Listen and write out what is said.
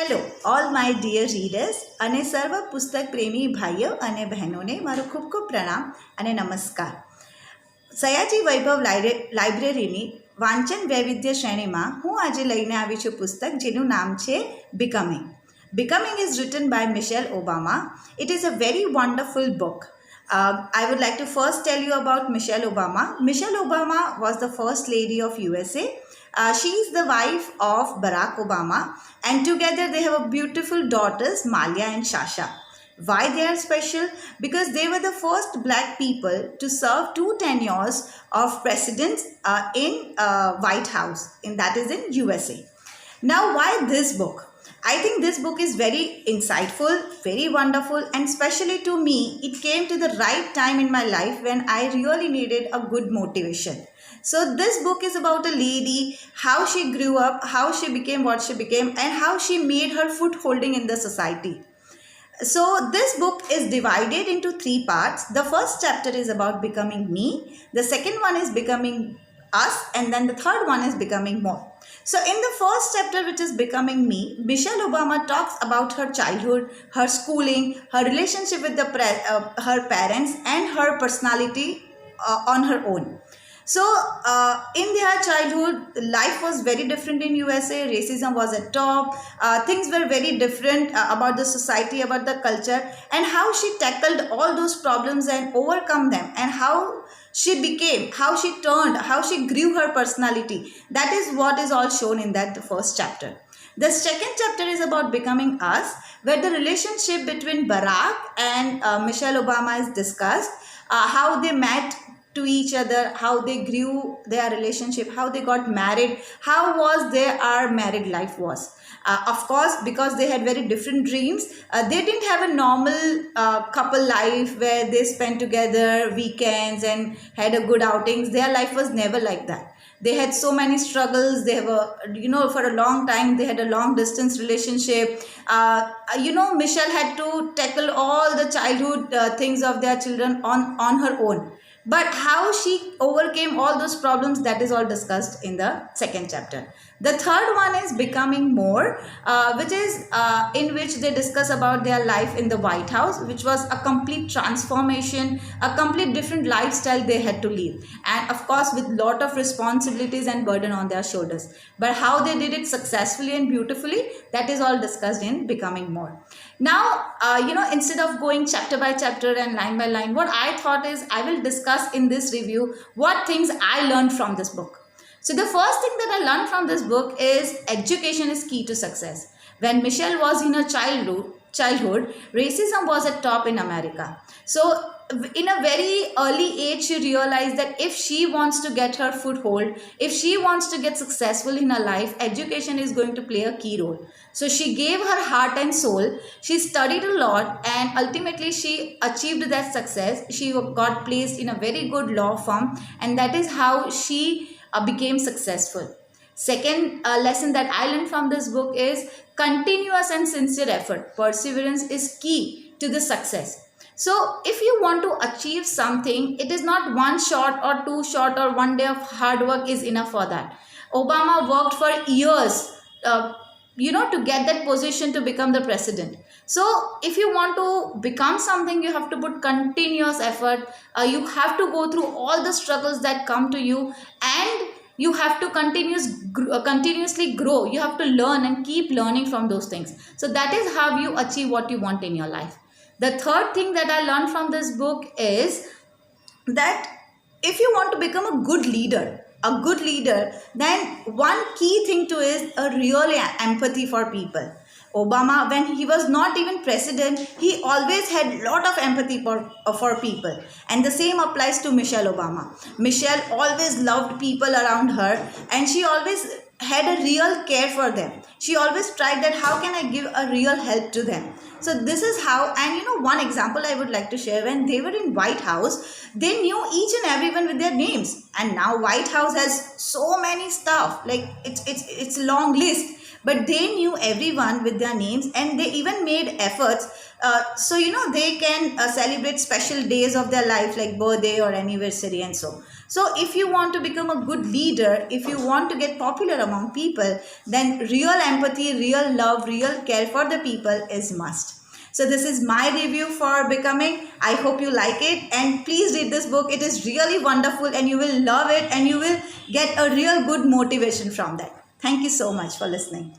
Hello all my dear readers અને સર્વ પુસ્તક પ્રેમી ભાઈઓ અને બહેનોને મારો ખૂબ ખૂબ પ્રણામ અને નમસ્કાર. સયાજી વૈભવ લાઇબ્રેરીની વાંચન વૈવિધ્ય શ્રેણીમાં હું આજે લઈને આવી છું પુસ્તક જેનું નામ છે Becoming. Becoming is written by Michelle Obama. It is a very wonderful book. I would like to first tell you about Michelle Obama. Michelle Obama was the first lady of USA. She is the wife of Barack Obama, and together they have a beautiful daughters, Malia and Shasha. Why they are special? Because they were the first black people to serve 2 tenures of presidents in White House, and that is in USA. Now, why this book? I think this book is very insightful, very wonderful, and especially to me, it came to the right time in my life when I really needed a good motivation. So this book is about a lady, how she grew up, how she became what she became, and how she made her footholding in the society. So this book is divided into 3 parts. The first chapter is about becoming me. The second one is becoming us, and then the third one is becoming more. So in the first chapter, which is Becoming Me, Michelle Obama talks about her childhood, her schooling, her relationship with her parents, and her personality on her own. So in their childhood, life was very different in USA. Racism was at top. Things were very different about the society, about the culture, and how she tackled all those problems and overcome them, and how she became, how she turned, how she grew her personality. That is what is all shown in that first chapter. The second chapter is about Becoming Us, where the relationship between Barack and Michelle Obama is discussed, how they met to each other, how they grew their relationship, how they got married, how was their married life was. Of course, because they had very different dreams, they didn't have a normal couple life where they spent together weekends and had a good outings. Their life was never like that. They had so many struggles. They were, for a long time, they had a long distance relationship. Michelle had to tackle all the childhood things of their children on her own. But how she overcame all those problems, that is all discussed in the second chapter. The third one is Becoming More, which is in which they discuss about their life in the White House, which was a complete transformation, a complete different lifestyle they had to live. And of course, with lot of responsibilities and burden on their shoulders. But how they did it successfully and beautifully, that is all discussed in Becoming More. Now, instead of going chapter by chapter and line by line, what I thought is I will discuss in this review what things I learned from this book. So the first thing that I learned from this book is education is key to success. When Michelle was in her childhood, racism was at top in America. So in a very early age, she realized that if she wants to get her foothold, if she wants to get successful in her life, education is going to play a key role. So she gave her heart and soul. She studied a lot, and ultimately she achieved that success. She got placed in a very good law firm, and that is how she became successful. Second lesson that I learned from this book is continuous and sincere effort. Perseverance is key to the success. So if you want to achieve something, it is not 1 shot or 2 shot or 1 day of hard work is enough for that. Obama worked for years, to get that position to become the president. So if you want to become something, you have to put continuous effort. You have to go through all the struggles that come to you, and you have to continuously grow. You have to learn and keep learning from those things. So that is how you achieve what you want in your life. The third thing that I learned from this book is that if you want to become a good leader, then one key thing to is a real empathy for people. Obama, when he was not even president, he always had lot of empathy for people. And the same applies to Michelle Obama. Michelle always loved people around her, and she always had a real care for them. She always tried that how can I give a real help to them. So this is how, and one example I would like to share, when they were in White House, they knew each and everyone with their names. And now White House has so many stuff, like it's a long list. But they knew everyone with their names, and they even made efforts so they can celebrate special days of their life like birthday or anniversary and so. So if you want to become a good leader, if you want to get popular among people, then real empathy, real love, real care for the people is must. So this is my review for Becoming. I hope you like it, and please read this book. It is really wonderful and you will love it, and you will get a real good motivation from that. Thank you so much for listening.